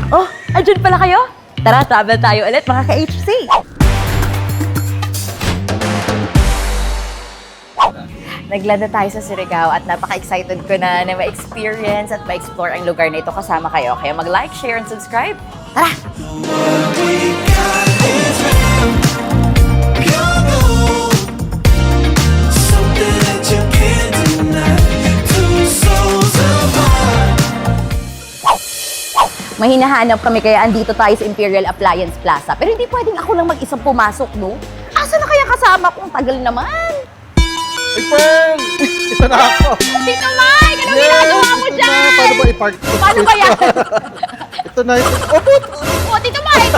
Oh, andyan pala kayo? Tara, travel tayo ulit mga ka-HC. Naglanda tayo sa Surigao at napaka-excited ko na ma-experience at ma-explore ang lugar na ito kasama kayo. Kaya mag-like, share, and subscribe. Tara! May hinahanap kami kaya andito tayo sa Imperial Appliance Plaza. Pero hindi pwedeng ako lang mag-isang pumasok, no? Asa na kaya kasama kong tagal naman? Ay, Pearl! Ito na ako! Tito Mike! Anong ginagawa mo dyan? Paano ba i-park? Paano ba yan? Ito na ito. Opo! Oh, Tito Mike!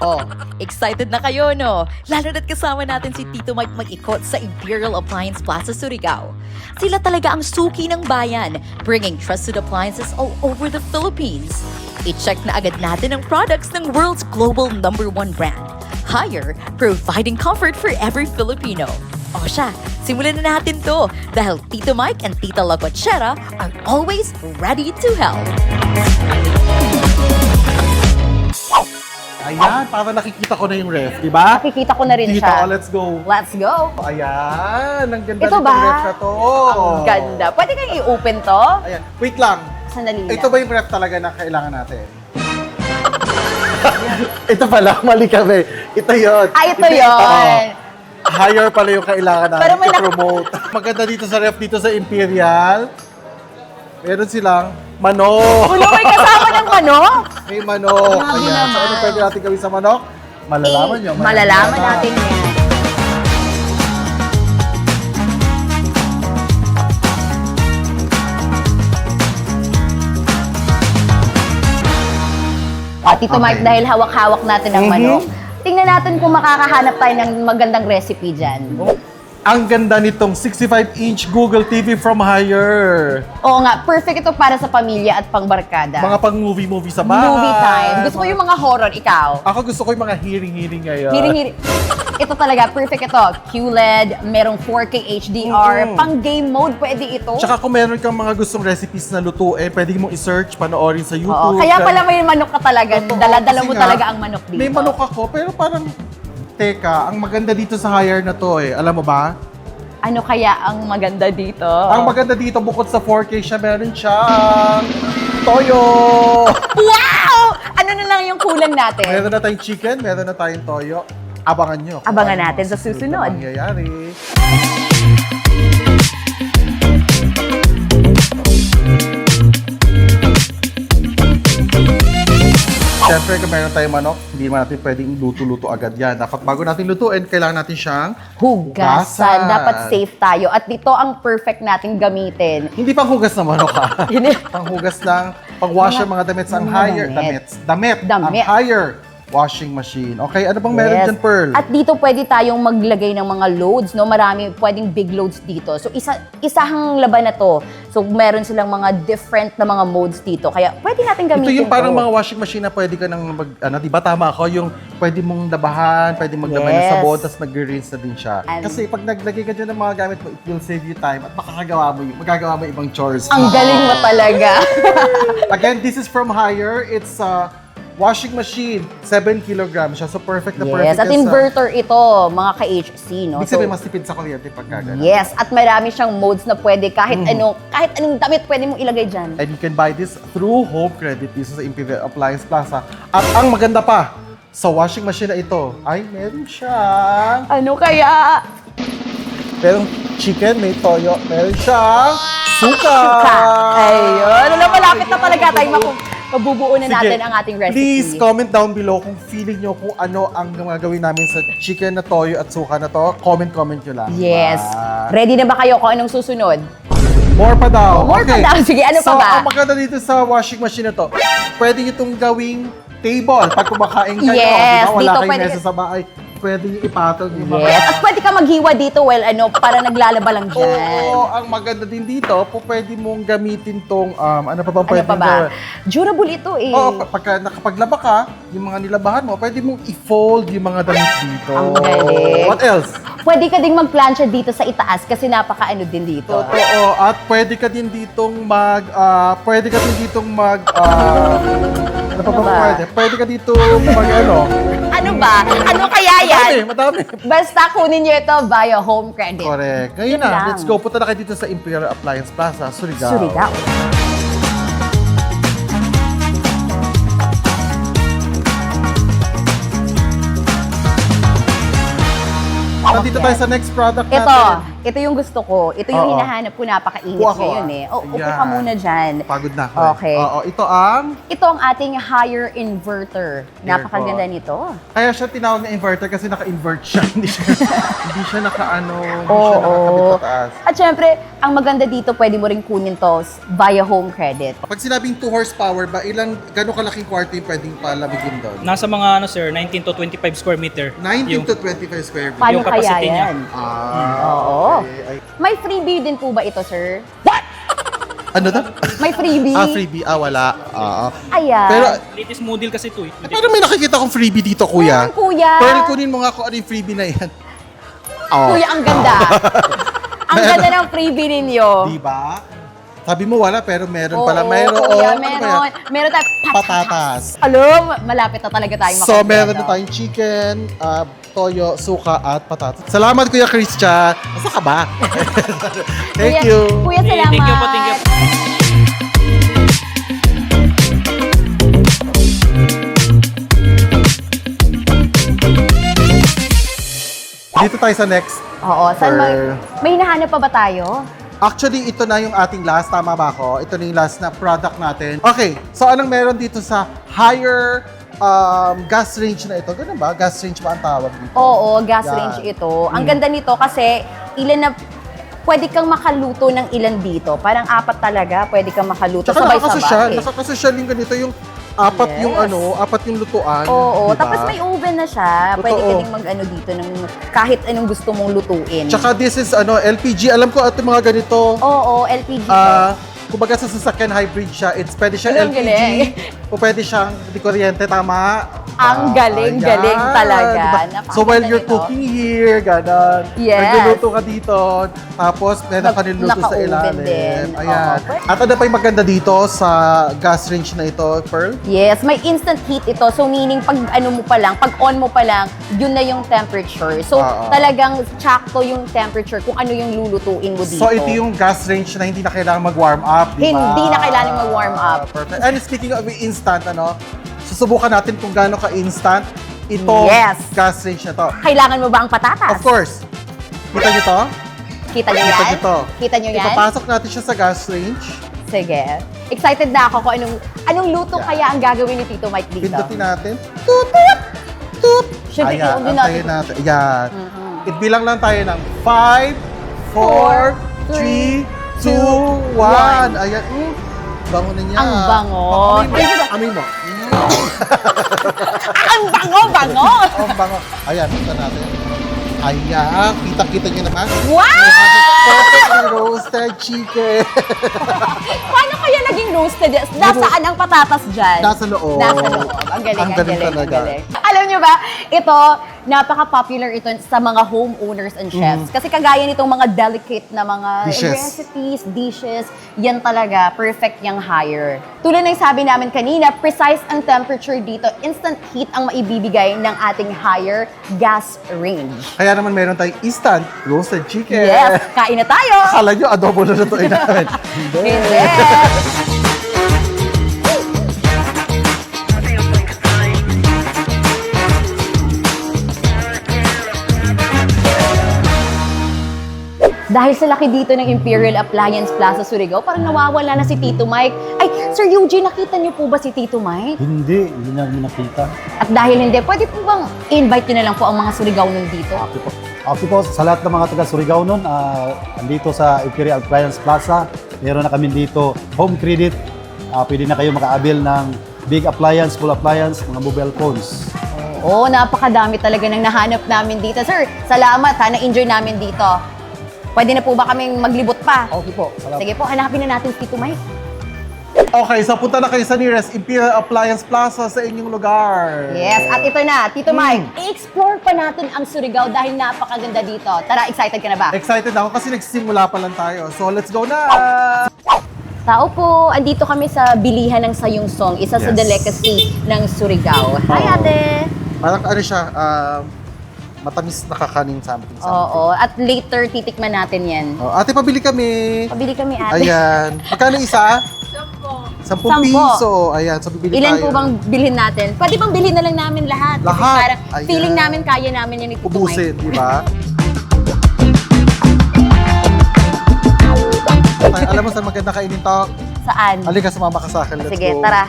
Oh, excited na kayo, no? Lalo na't kasama natin si Tito Mike mag-ikot sa Imperial Appliance Plaza, Surigao. Sila talaga ang suki ng bayan, bringing trusted appliances all over the Philippines. I-check na agad natin ang products ng world's global #1 brand, Haier, providing comfort for every Filipino. O siya, simulan na natin to dahil Tito Mike and Tita Lacochera are always ready to help. Ayan, para nakikita ko na yung ref, di ba? Nakikita ko na rin Dito, siya. let's go. Let's go! Ayan, ang ganda Ito nitong ba? ref na to. Ang ganda. Pwede kang i-open to? Ayan, wait lang. Sandali lang. Ito ba yung ref talaga na kailangan natin? Ito pala, mali kami. Ito yun. Ah, ito yun. Higher pala yung kailangan natin Pero may i-promote. Maganda dito sa ref, dito sa Imperial. Meron silang manok. Ulo, may kasama ng manok? May manok. Grabe Ayan. naman. So, ano pwede natin gawin sa manok? Malalaman nyo. Malalaman natin yan. Tito Okay. Mike, dahil hawak-hawak natin ang manok, tingnan natin kung makakahanap tayo ng magandang recipe dyan. Ang ganda nitong 65-inch Google TV from Haier. Oo nga, perfect ito para sa pamilya at pangbarkada. Mga pang-movie sa bahay. Movie time. Gusto ko yung mga horror, ikaw. Ako gusto ko yung mga hearing-hearing ngayon. Hiring-hiring. Ito talaga, perfect ito. QLED, merong 4K HDR, pang game mode, pwede ito. Tsaka kung meron kang mga gustong recipes na lutuin, pwede mong i-search, panoorin sa Oo, YouTube. kaya pala may manok ka talaga. Totoo, Dala-dala kasi mo nga, talaga ang manok dito. May manok ako, pero parang, teka, ang maganda dito sa Haier na to alam mo ba? Ano kaya ang maganda dito? Ang maganda dito, bukod sa 4K siya, meron siyang toyo! Wow! Ano na lang yung kulang natin? Meron na tayong chicken, meron na tayong toyo. Abangan nyo. kung Abangan ano natin mga sa susunod. na mangyayari. Siyempre, kung meron tayong manok, hindi naman natin pwedeng luto-luto agad yan. Dapat bago natin lutuin, kailangan natin siyang Hugasan. Dapat safe tayo. At dito ang perfect natin gamitin. Hindi pang hugas na manok ha. Hindi. Panghugas lang, pang-wash ang mga damit sa ang mga higher. damit. Damit. Ang Damit. higher washing machine. Okay, ano bang meron Yes. dyan, Pearl? At dito pwede tayong maglagay ng mga loads, no? Marami pwedeng big loads dito. So isahang laban na to. So meron silang mga different na mga modes dito. Kaya pwede natin Ito gamitin yung parang to. mga washing machine na pwede ka nang di ba tama ako? Yung pwede mong labahan, pwede mong gamay ng Yes. sabon, tapos nag-rinse na din siya. And- Kasi pag naglagay ka dyan ng mga gamit mo, it will save you time at magagawa mo ibang chores. Ang galing mo talaga. Again, this is from Haier. It's washing machine, 7 kilograms siya. So perfect na perfect. Yes, at yan sa- inverter ito, mga ka-HC, no? Ibig sabihin, mas tipid sa kuryente pagka ganun. Yes, at marami siyang modes na pwede kahit anong damit pwede mong ilagay dyan. And you can buy this through Home Credit dito sa Imperial Appliance Plaza. At ang maganda pa, sa washing machine na ito, ay meron siyang Ano kaya? merong chicken, may toyo, meron siyang suka. Ayun, alam, malapit na talaga tayo mabubuo na natin ang ating recipe. Please comment down below kung feeling nyo kung ano ang gagawin namin sa chicken na toyo at suka na to. Comment nyo lang. Yes. Diba? Ready na ba kayo kung anong susunod? More pa daw. More pa daw. Sige, ano pa so, ba? ang maganda dito sa washing machine na to, pwede nyo itong gawing table pag kumakain kayo. Yes, Diba? Wala dito kayong pwede mesa sa bahay. Pwede nyo ipatong yung mga... Yes. At pwede ka maghiwa dito, para naglalaba lang dyan. Oo, ang maganda din dito, pwede mong gamitin tong, ano pa bang Ano pwede pa ba? Durable ito eh. Oo, pagka nakapaglaba ka, yung mga nilabahan mo, pwede mong i-fold yung mga damit dito. Ang galing. What else? Pwede ka ding mag-plancha dito sa itaas kasi napaka-ano din dito. Totoo. At pwede ka din ditong ano pa ba ba? pwede? Pwede ka ditong ano? Ano ba? Ano kaya yan? Madami. Basta kunin nyo ito via home credit. Correct. Ngayon Yun na, lang. let's go. Punta na kayo dito sa Imperial Appliance Plaza, Surigao. Surigao. Nandito tayo sa next product Ito, natin. ito yung gusto ko. Ito yung Oo. hinahanap ko, napakainit Upo ako, ngayon eh. Upo ka Ayan. muna dyan. Pagod na ako. Okay. Oo, ito ang... Ito ang ating higher inverter. Napakaganda nito. Kaya siya tinawag na inverter kasi naka-invert siya. hindi siya naka-ano, hindi Oo. siya nakakabit pataas. At syempre, ang maganda dito, pwede mo rin kunin to via home credit. Pag sinabing 2 horsepower ba, gano'ng kalaking kwarto yung pwedeng palamigin doon? Nasa mga 19 to 25 square meter. 19 to 25 square meter. Paano Yung kaya capacity niya. yan? Okay. Oo. Ay, May freebie din po ba ito, sir? ano to? May freebie? Freebie. Wala. Ayan. Pero, Latest model kasi ito eh. pero may nakikita kong freebie dito, kuya. Meron, kuya. Pearl, kunin mo nga kung ano yung freebie na yan. Kuya, ang ganda. Ang ganda ng freebie ninyo. Di ba? Sabi mo wala, pero meron Oo, pala. Meron. kuya, Ano ba yan? meron tayo Patatas. Alam, malapit na talaga tayo So, meron na tayong chicken, toyo, suka, at patatas. Salamat, Kuya Christian. Asa ka ba? Thank you. Kuya, Okay, salamat. thank you po, thank you. Dito tayo sa next. Oo, saan Per- may hinahanap pa ba tayo? Actually, ito na yung ating last. Tama ba ako? Ito na yung last na product natin. Okay, so anong meron dito sa higher gas range na ito? Ganun ba? Gas range ba ang tawag dito? Oo, gas Yan. range ito. Ang ganda nito kasi ilan na pwede kang makaluto ng ilan dito. Parang 4 talaga, pwede kang makaluto Tsaka nakakasosyal. sabay-sabay. Nakakasosyal yung ganito yung apat Yes. yung apat yung lutuan. Oo, diba? tapos may oven na siya. Pwede ka Totoo. ding mag-ano dito ng kahit anong gusto mong lutuin. Tsaka this is LPG. Alam ko ito mga ganito. Oo, LPG. Kumbaga sa sasakyan hybrid siya. Pwede siya Ang LPG galing. o pwede siyang di kuryente, tama? Ang galing-galing ayan. talaga. Diba? So while you're Napakaganda nito. cooking here, ganon. Yes. Nagluluto ka dito, tapos meron ka niluluto sa Naka-oven ilalim. din. Ayan. Oo. At ano pa yung maganda dito sa gas range na ito, Pearl? Yes, may instant heat ito. So meaning pag ano mo pa lang, pag on mo pa lang, yun na yung temperature. So Oo. talagang sakto yung temperature kung ano yung lulutuin mo dito. So ito yung gas range na hindi na kailangan mag-warm up, di ba? Hindi na kailangan mag-warm up. Perfect. And speaking of instant, susubukan natin kung gaano ka-instant itong Yes. gas range na to. Kailangan mo ba ang patatas? Of course. Kita nyo to? Kita nyo yan? Kita nyo to. Kita nyo yan? Ipapasok natin siya sa gas range. Sige. Excited na ako kung anong luto kaya ang gagawin ni Tito Mike dito. Pindutin natin. Toot! Toot! Toot! Siyempre, Ayan, i-on din antayin natin. Ayan. Mhm. Itbilang lang tayo ng 5, 4, 3, 2, 1. Ayan. Bango na niya. Ang bango. Amin mo. Ang bango-bango! Ang bango. Ayan, ito natin. Ayan, kita-kita niyo naman. Wow! Perfect roasted chicken. Paano kaya naging roasted? Nasaan ang patatas dyan? Nasa loob. Nasa loob. Ang galing, Ang galing ang talaga. galing. Alam nyo ba, ito, napaka-popular ito sa mga homeowners and chefs. Kasi kagaya nitong mga delicate na mga Dishes. recipes, dishes, yan talaga, perfect yung higher. Tulad ng sabi namin kanina, precise ang temperature dito. Instant heat ang maibibigay ng ating higher gas range. Kaya naman meron tayong instant roasted chicken. Yes, kain na tayo! Akala nyo, adobo na lutuin namin. Hindi. Hindi! Dahil sa laki dito ng Imperial Appliance Plaza Surigao, parang nawawala na si Tito Mike. Ay, Sir Eugene, nakita niyo po ba si Tito Mike? Hindi namin nakita. At dahil hindi, pwede po bang invite niyo na lang po ang mga Surigao nun dito? Okay po, sa lahat ng mga taga Surigao nun, andito sa Imperial Appliance Plaza, meron na kami dito home credit. Pwede na kayo makaabil ng big appliance, full appliance, mga mobile phones. Oo, napakadami talaga ng nahanap namin dito. Sir, salamat ha, na-enjoy namin dito. Pwede na po ba kaming maglibot pa? Okay po, salamat. Sige po, hanapin na natin si Tito Mike. Okay, so punta na kayo sa nearest Imperial Appliance Plaza sa inyong lugar. Yes, at ito na, Tito Mike, i-explore pa natin ang Surigao dahil napakaganda dito. Tara, excited ka na ba? Excited ako kasi nagsisimula pa lang tayo. So let's go na! Tao po, andito kami sa bilihan ng Sayong Song, isa sa Yes. delicacy ng Surigao. Hi, Oo. ate! Parang ano siya, matamis na kakanin something. Oo, at later titikman natin yan. Oh, ate, pabili kami. Pabili kami, ate. Ayan. Magkano isa? 10 piso. Ayan, so bibili Ilan tayo. po bang bilhin natin? Pwede bang bilhin na lang namin lahat? Kasi Lahat? parang Ayan. feeling namin kaya namin yan ni Tito Mike. Ubusin, di ba? Ay, alam mo saan maganda kainin to? Saan? Halika, sumama ka sa akin. Let's Sige, go. tara.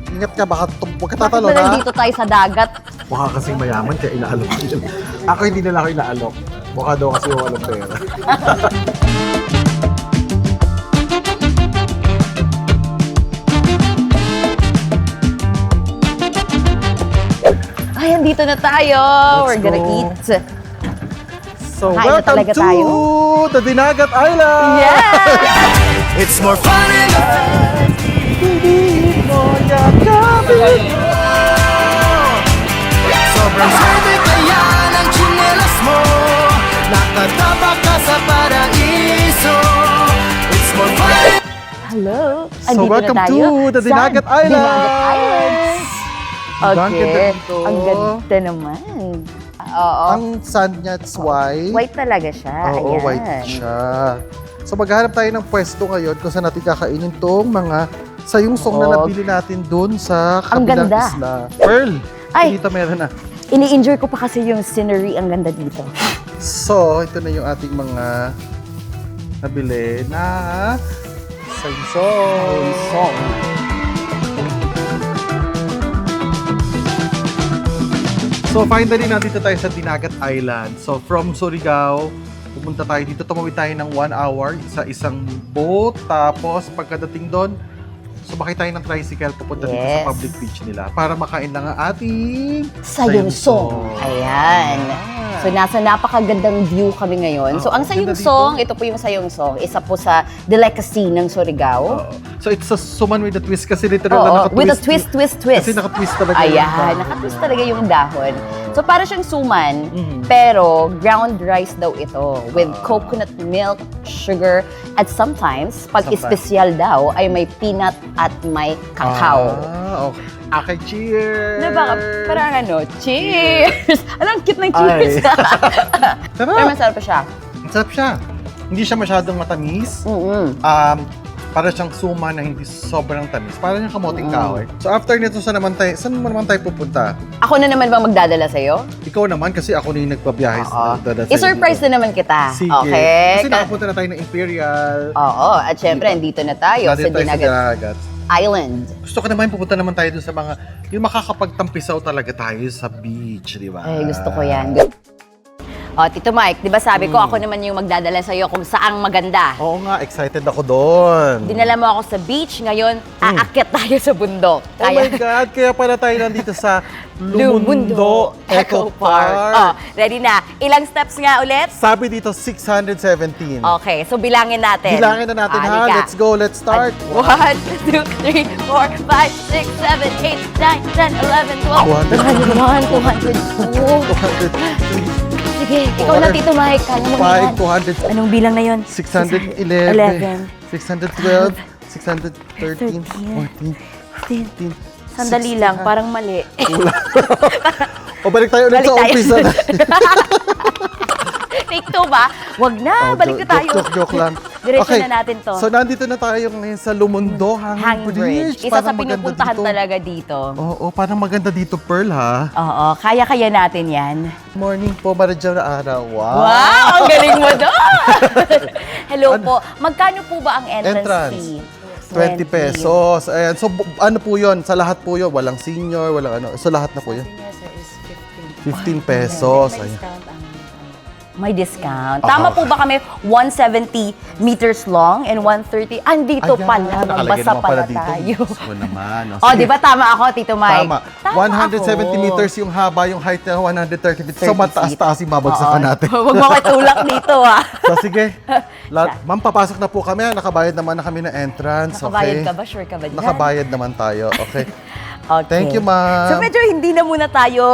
Ingat ka, baka huwag ka Bakit tatalo ba na. nandito tayo sa dagat? Mukha kasing mayaman, kaya inaalok yun. Ako hindi nila ako inaalok. Mukha daw kasi walang pera. Ay, andito na tayo. We're gonna go. eat. So, Kain na welcome talaga to tayo. the Dinagat Island! Yes! It's more fun in Hindi mo yakapin Sobrang swerte kaya ng chinelas mo Nakatapa ka sa paraiso It's more fun Hello. So, Andito welcome na tayo to the sa Dinagat Island! Dinagat Islands. Ang ganda Okay. dito. Ang ganda naman. Oo. Ang sand niya, it's white. White talaga siya. Oo, Ayan. white siya. So maghanap tayo ng pwesto ngayon kung saan natin kakainin tong mga sayungsong na Oo. nabili natin dun sa Ang kabilang ganda. isla. Pearl, Ay. dito meron na. Ini-enjoy ko pa kasi yung scenery. Ang ganda dito. So, ito na yung ating mga nabili na sayungsong. So finally, nandito tayo sa Dinagat Island. So from Surigao, pupunta tayo dito. Tumawid tayo ng 1 hour sa isang boat. Tapos pagkadating doon, sumakay tayo ng tricycle pupunta dito sa Yes. public beach nila para makain lang ang ating Sayong Song. Ayan. So, nasa napakagandang view kami ngayon. So, Oo, ang Sayong ganda Song, dito. ito po yung Sayong Song. Isa po sa delicacy ng Surigao. Oo. So it's a suman with a twist kasi literal na Oo, nakatwist. with a twist, twist, twist. Kasi nakatwist talaga. yung Ayan, dahon. nakatwist talaga yung dahon. So, para siyang suman, Mhm. pero ground rice daw ito with coconut milk, sugar, at sometimes, pag Sometimes. espesyal daw, ay may peanut at may kakao. Ah, okay. Okay, cheers! Na baka, parang ano, cheers! Alam, cute ng cheers. Pero Sarap! masarap pa siya. Sarap siya. Hindi siya masyadong matamis. Para siyang suma na hindi sobrang tamis. Para siyang kamoting kahoy. So after nito, saan mo naman tayo pupunta? Ako na naman ba magdadala sa'yo? Ikaw naman kasi ako na yung nagbabiyahe Oo. sa I-surprise na naman kita. Sige. Okay? Kasi nakapunta na tayo ng Imperial. Oo, at syempre, andito na tayo sa Nandito tayo Dinagat Dinagat. Island. Gusto ko naman pupunta naman tayo dun sa mga, yung makakapagtampisaw talaga tayo sa beach, di ba? Ay, gusto ko yan. O, Tito Mike, di ba sabi ko, ako naman yung magdadala sa'yo kung saang maganda. Oo nga, excited ako doon. Dinala mo ako sa beach, ngayon, aakyat tayo sa bundok. Oh my God, kaya pala tayo nandito sa Lumundo Eco Park. Oh, ready na. Ilang steps nga ulit? Sabi dito, 617. Okay, so bilangin natin. Bilangin na natin ha. Halika. Let's go, let's start. 1, 2, 3, 4, 5, 6, 7, 8, 9, 10, 11, 12, 201, 202. 200, Sige, ikaw na, Tito Mike. Kaya mo na yan. 5, 200, Anong bilang na yun? 611, 612, 613, 14, 15. Sandali lang, parang mali. O balik tayo ulit Balik sa tayo. umpisa. Take 2 ba? Wag na, balik na tayo. Joke lang. Diretso na natin to. So nandito na tayo ngayon sa Lumundo Hang Hanging Bridge. Isa sa Parang maganda pinupuntahan dito. talaga dito. Oo, parang maganda dito, Pearl, ha? Oo, kaya-kaya natin yan. Morning po, Maradja na araw. Wow! Wow, ang galing mo doon! Hello po. Magkano po ba ang entrance fee? 20 pesos. Ayan. So, ano po yun? Sa lahat po yun. Walang senior, walang ano. So, lahat na po yun. 15 pesos. Ayan. May discount. Oo. Tama po ba kami 170 meters long and 130? Andito Ayan, pala, nakalagay magbasa naman pala dito. tayo. Diyos ko naman. Oh, di ba tama ako, Tito Mike? Tama. Tama 170 ako. meters yung haba, yung height na 130 feet. 30 So, mataas-taas yung babagsakan Oo. natin. Huwag mo kitulak dito, ah. So, sige. Ma'am, papasok na po kami. Nakabayad naman na kami ng entrance. Nakabayad Okay? ka ba? Sure ka ba dyan? Nakabayad naman tayo. Okay. Okay. Thank you, ma'am. So medyo hindi na muna tayo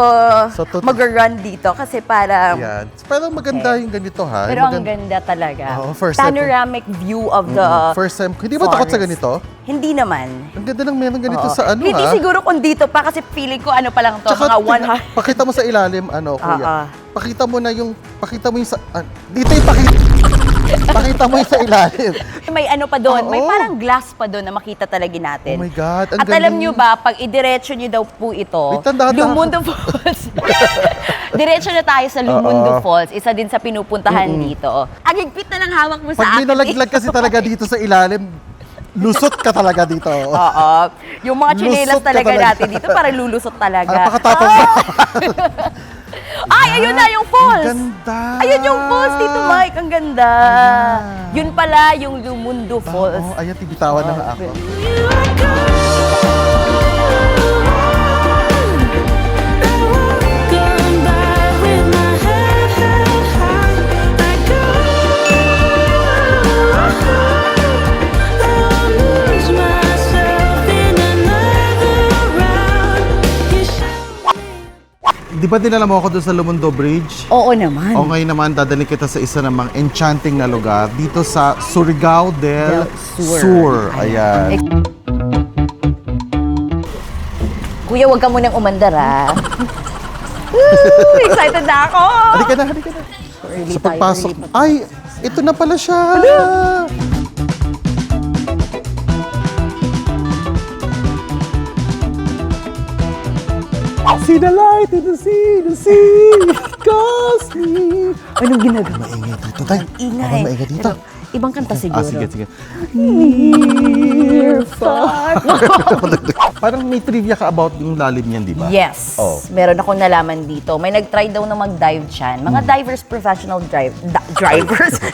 So, mag-run dito kasi parang... Yan. Pero maganda yung ganito, ha? Pero ang Maganda- ganda talaga. Oo, first time ko- Panoramic view of the First time. Hindi ba takot sa forest. ganito? Hindi naman. Ang ganda ng meron ganito Oo. sa ano, Hindi ha? siguro kung dito pa kasi feeling ko ano pa lang to, mga 100. Pakita mo sa ilalim, ano, kuya. Oo. Pakita mo yung sa... dito yung pakita mo yung sa ilalim. May ano pa doon, may Oo. parang glass pa doon na makita talaga natin. Oh my God, ang At alam galing. nyo ba, pag idiretso nyo daw po ito, Wait, tanda- Lumundo Falls. Diretso na tayo sa Lumundo Oo. Falls. Isa din sa pinupuntahan dito. Ang higpit na ng hawak mo sa Pag akin. may nalaglag kasi talaga dito sa ilalim, lusot ka talaga dito. Oo. Yung mga chinelas Lusot ka talaga talaga. natin dito, para lulusot talaga. Napakatapang Ah! Ay, ayun na yung falls! Ang ganda. Ayun yung falls, Tito Mike. Ang ganda. Yun pala yung Lumundo Falls. Oo, ayan, tibitawan na nga ako. Di ba dinala mo ako doon sa Lumundo Bridge? Oo naman. O ngayon naman, dadalhin kita sa isa namang enchanting na lugar dito sa Surigao del Sur. Sur. Ayan. Kuya, huwag ka munang umandar, ha? Woo! Excited na ako! Halika na. Early Sa tayo, pagpasok, early pa. ay, ito na pala siya. See the light in the sea calls me. Anong ginagawa? Maingay dito, tay. Ingay. Parang maingay dito. Pero, ibang kanta siguro. Sige. Near, far. Parang may trivia ka about yung lalim niyan, di ba? Yes. Oh. Meron akong nalaman dito. May nag-try daw na mag-dive dyan. Mga divers, professional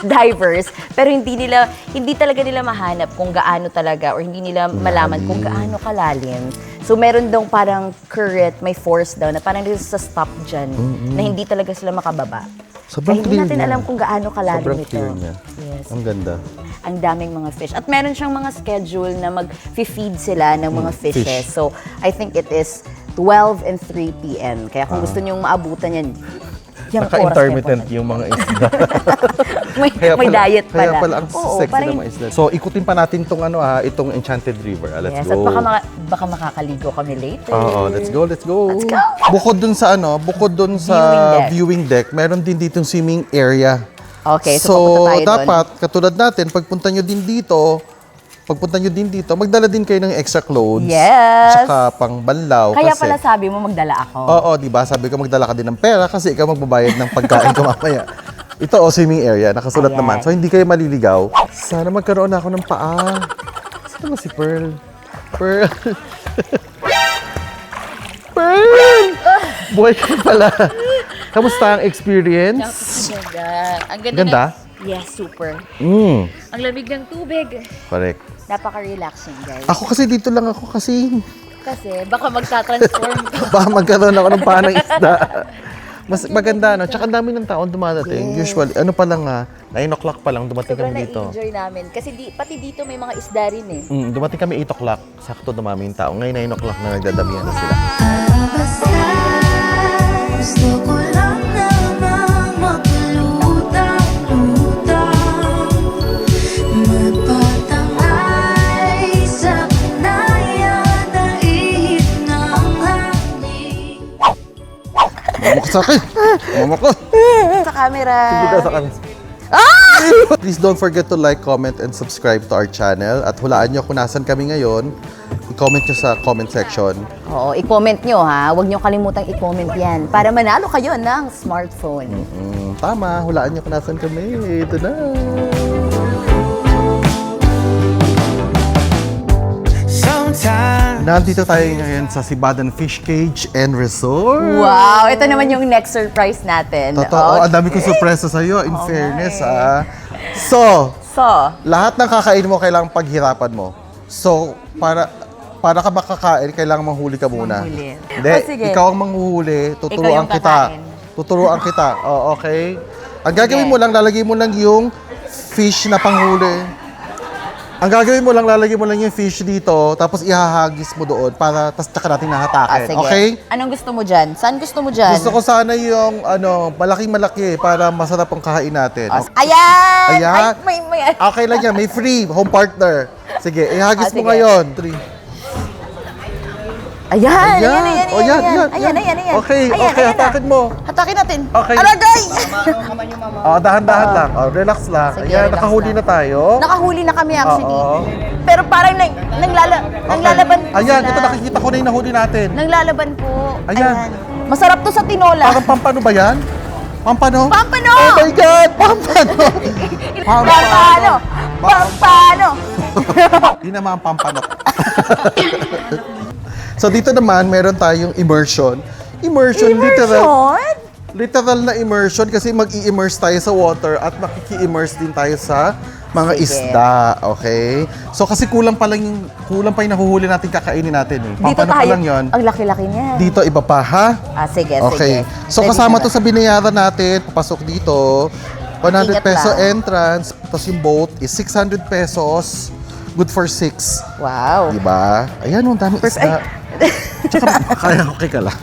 divers. Pero hindi talaga nila mahanap kung gaano talaga or hindi nila malaman kung gaano kalalim. So meron daw parang current, may force daw na parang sa stop dyan na hindi talaga sila makababa. Sobrang Kaya hindi clear natin niya. alam kung gaano kalalim Sobrang ito. clear niya. Yes. Ang ganda. Ang daming mga fish. At meron siyang mga schedule na mag-feed sila ng mga fishes. fish. So, I think it is 12 and 3 p.m. Kaya kung gusto niyong maabutan yan, yung Naka-intermittent yung mga isda. may diet pala. Kaya pala ang Oo, sexy parang- ng mga isda. So, ikutin pa natin itong Enchanted River. Let's Yes, go. at baka makakaligo kami later. Oo, let's go. Let's go. Bukod dun sa viewing deck, meron din ditong swimming area. Okay, so papunta tayo doon. dapat, katulad natin, pagpunta nyo din dito, magdala din kayo ng extra clothes. Yes. Tsaka pang banlaw. Kaya kasi, pala sabi mo magdala ako. Oo, di ba? Sabi ko magdala ka din ng pera kasi ikaw magbabayad ng pagkain ko mamaya. Ito, swimming area. Nakasulat Ayan. naman. So, hindi kayo maliligaw. Sana magkaroon ako ng paa. Sino ba si Pearl? Pearl! Pearl! Buhay ka pala. Kamusta ang experience? Ang Ganda? Yes, super. Ang lamig ng tubig. Correct. Napaka-relaxing, guys. Ako kasi dito lang ako kasi Kasi baka magta-transform ka. baka magkaroon ako ng paa ng isda. Mas maganda, no? Tsaka ang dami ng taon dumadating. Usually, ano pa lang 9 o'clock pa lang dumating Sobrang kami dito. na-enjoy namin. Kasi pati dito may mga isda rin eh. Dumating kami 8 o'clock. Sakto dumami yung tao. Ngayon 9 o'clock na nagdadamihan na sila. Gusto ko lang namang maglutang-lutang, magpatangay sa kanayan ng ihip ng hangin. Mama ko sa akin! Mama ko! Sa camera. Dito sa akin. Please don't forget to like, comment, and subscribe to our channel. At hulaan nyo kung nasan kami ngayon. I-comment nyo sa comment section. Oo, i-comment nyo ha. Huwag nyo kalimutang i-comment yan para manalo kayo ng smartphone. Tama, hulaan nyo kung nasan kami. Ito na. Sometimes Nandito tayo ngayon sa Sibadan Fish Cage and Resort. Wow, ito naman yung next surprise natin. Totoo, Okay. ang dami kong sorpresa sa'yo, in fairness So, So, lahat ng kakain mo, kailangan paghirapan mo. So, para ka makakain, kailangan manghuli ka muna. Manghuli. Hindi, Oh, sige. ikaw ang manghuhuli, tuturuan Ikaw yung kita. kakain. Tuturuan kita. Oh, okay? Ang gagawin mo lang, lalagay mo lang yung fish na panghuli. Ang gagawin mo lang, lalagay mo lang yung fish dito, tapos ihahagis mo doon para tas tsaka natin nahatakin. sige. Okay? Anong gusto mo dyan? Saan gusto mo dyan? Gusto ko sana yung malaking-malaki para masarap ang kahain natin. Okay. Ayan! Ayan. Ay, may. Okay lang yan, may free home partner. Sige, ihagis mo sige. ngayon. 3. Ayan! Oh, yan. Ayan. Okay, Ayan, okay, ayan na. hatakin mo. Hatakin natin. Okay. Alagay! Oh, dahan-dahan lang. Oh, relax lang. Sige, Ayan, relax nakahuli lang. na tayo. Nakahuli na kami actually. Oo. Pero parang naglalaban po Ayan, sila. ito nakikita ko na yung nahuli natin. Naglalaban po. Ayan. Masarap to sa tinola. Parang pampano ba yan? Pampano? Pampano! Oh my God! Pampano! Pampano! Pampano! Yun naman ang pampano. So dito naman, meron tayong immersion. Immersion, literal na immersion kasi mag-i-immerse tayo sa water at makiki-immerse din tayo sa mga Sige. isda, okay? So kasi kulang pa yung nahuhuli natin kakainin natin eh. Dito Pampano pa tayo. lang yun. Ang laki-laki niya. Dito iba pa ha? Sige, Okay. sige. So Pwede kasama na to ba? sa binayaran natin, papasok dito. 100 Ingat peso lang. entrance, tapos yung boat is 600 pesos. Good for 6. Wow. Diba? Ayan, ang dami isda. Tsaka, kaya okay ka lang.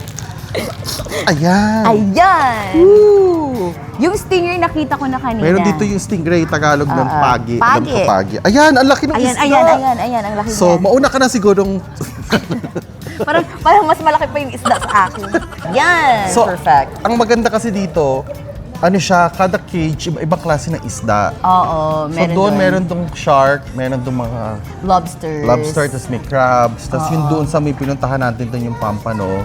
Ayan. Ayan! Woo! Yung stinger nakita ko na kanina. Meron dito yung stingray, Tagalog ng pagi. Alam ko Pagi. pagi. Ayan, ang laki ng Ayan, isda. ayan, ang laki So, niya. mauna ka na sigurong... Parang mas malaki pa yung isda sa akin. Yan! So, Perfect. ang maganda kasi dito, ano siya, kada cage, iba-ibang klase ng isda. Oo, So, doon meron tong shark, meron tong mga lobsters. lobster, tapos may crabs, tapos yung doon sa may pinuntahan natin doon yung pampano.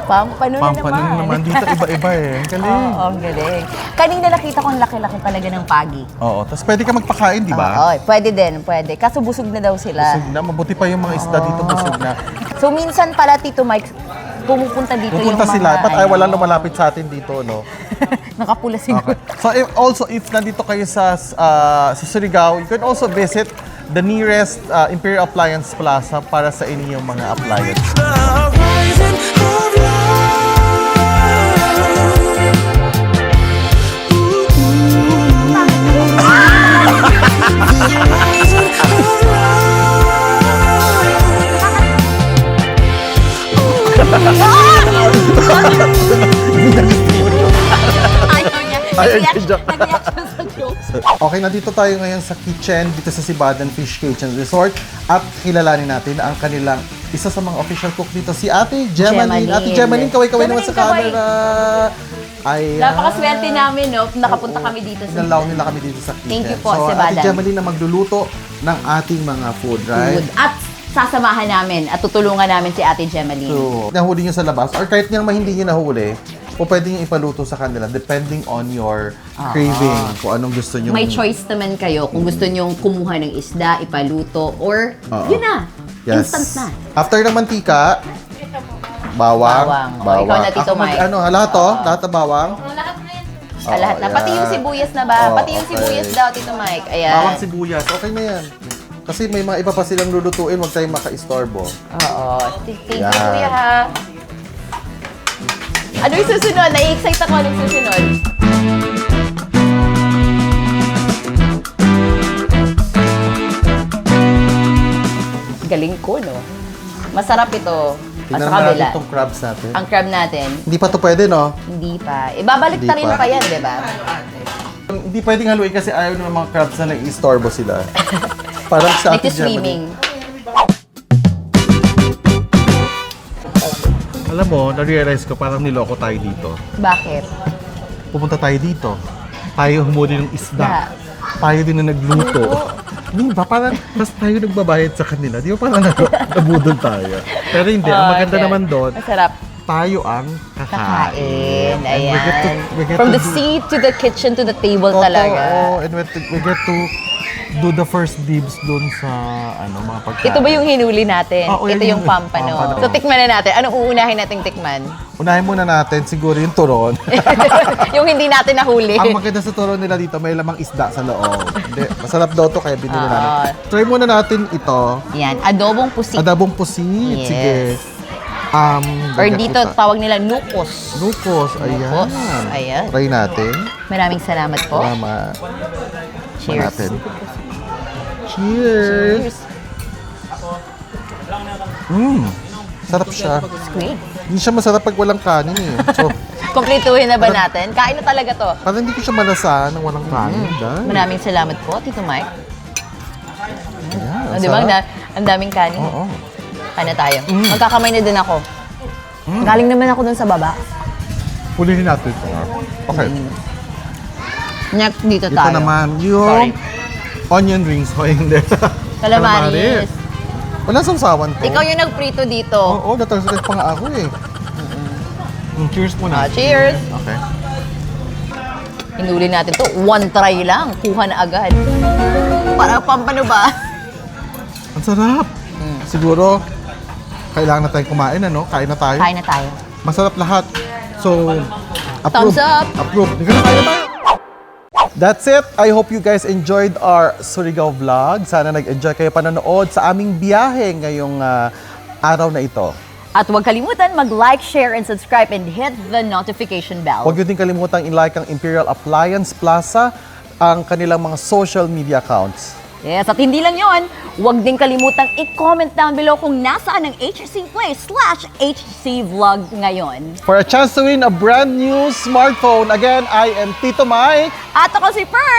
Pampano na Pampano naman. Dito iba-iba eh. Ang galing. Oo, ang galing. Kanina nakita ko ang laki-laki talaga ng pagi. Oo, tapos pwede ka magpakain, di ba? Oo, pwede din, pwede. Kaso busog na daw sila. Busog na. Mabuti pa yung mga isda dito, busog na. So minsan pala, Tito Mike, pumupunta dito Pupunta yung mga... sila. Ba't ay ano, wala lumalapit sa atin dito, no? Nakapula siguro. Okay. So if nandito kayo sa Surigao, you can also visit the nearest Imperial Appliance Plaza para sa inyong mga appliance. Ayaw niya. Ayaw niya. Nag-reaction sa jokes. Okay, nandito tayo ngayon sa kitchen dito sa Sibadan Fish Cage and Resort at kilalanin natin ang kanilang isa sa mga official cook dito, si Ate Gemaline. Gemaline. Ate Gemaline, kaway-kaway naman sa Gemaline, kaway. camera. Ayan. Napakaswerte namin, no? Nakapunta kami dito sa Nalaw nila kami dito sa kitchen. Thank you po, so, Sibadan. Ate Gemaline na magluluto ng ating mga food, right? food. At sasamahan namin at tutulungan namin si Ate Gemaline. So, nahuli nyo sa labas or kahit niyang hindi nyo nahuli, o pwede nyo ipaluto sa kanila depending on your craving, kung anong gusto nyo. May choice naman kayo kung gusto nyong kumuha ng isda, ipaluto, or yun na, Yes. instant na. After ng mantika, bawang. Bawang. O, ikaw na, Tito Ako Mike. lahat to? Lahat ng bawang? Lahat na. Pati yan. yung sibuyas na ba? Oo, Pati yung okay. sibuyas daw, Tito Mike. Ayan. Bawang sibuyas. Okay na yan. Kasi may mga iba pa silang lulutuin, huwag tayong maka-istorbo. Oo. Thank you, Yan. Kuya, ha? Ano yung susunod? Nai-excite ako anong susunod. Galing ko, no? Masarap ito. At Tingnan sa kabila. natin itong crabs natin. Ang crab natin, Hindi pa to pwede, no? hindi pa. Ibabalik ta rin Hindi pa. pa yan, di ba? Hindi pwedeng haluin kasi ayaw ng mga crabs na nai-istorbo sila. Parang sa Like atin the swimming. Alam mo, na-realize ko parang niloko tayo dito. Bakit? Pupunta tayo dito. Tayo humuli ng isda. Tayo din na nagluto. Di ba? Parang mas tayo nagbabayad sa kanila. Di ba parang nabudol tayo? Pero hindi. Ang maganda naman doon, Masarap. tayo ang kakain. Kakain. And we get Ayan. to From do- the sea to the kitchen to the table Totoo, talaga. and we get to do the first dibs dun sa mga pagkain. Ito ba yung hinuli natin? Oo, yan Ito yung yung pampano. pampano. So, tikman na natin. Anong uunahin nating tikman? Unahin muna natin siguro yung turon. Yung hindi natin nahuli. Ang maganda sa turon nila dito, may lamang isda sa loob. Hindi, masarap daw to kaya binili Oo. natin. Try muna natin ito. Yan, adobong pusit. Adabong pusit. Yes. Sige. Or lagyan dito, kita. tawag nila nukos. Lupos. Ayan. Lupos, ayan. Try natin. Maraming salamat po. Salamat. Cheers. Natin. Cheers. Sarap siya. Squid. Hindi siya masarap pag walang kanin eh. So, Kumpletuhin na ba natin? Kain na talaga to. parang hindi ko siya malasa ng walang kanin. Dahil. Maraming salamat po, Tito Mike. Ayan, Oh, di ba? sarap. Ang daming kanin. Oo. Kain na tayo. Magkakamay na din ako. Galing naman ako dun sa baba. Hulihin natin ito. Okay. Next, dito Ito tayo. naman yung Sorry. onion rings. O hindi. Calamaris. Wala sawsawan to. Ikaw yung nagprito dito. Oo, natalsalit pa nga ako eh. Cheers muna. Cheers! Okay. Hinuli natin to. One try lang. Kuha na agad. Parang pampano ba? Ang sarap. Siguro, kailangan na tayong kumain, ano? Kain na tayo. Kain na tayo. Masarap lahat. So, approve. Thumbs up. Approve. Hindi ka na tayo. That's it. I hope you guys enjoyed our Surigao vlog. Sana nag-enjoy kayo panonood sa aming biyahe ngayong araw na ito. At huwag kalimutan mag-like, share, and subscribe and hit the notification bell. Huwag nyo din kalimutang i-like ang Imperial Appliance Plaza, ang kanilang mga social media accounts. Yes, at hindi lang yon, huwag din kalimutang i-comment down below kung nasaan ang HC Play/HC Vlog ngayon. For a chance to win a brand new smartphone, again, I am Tito Mike. At ako si Fern!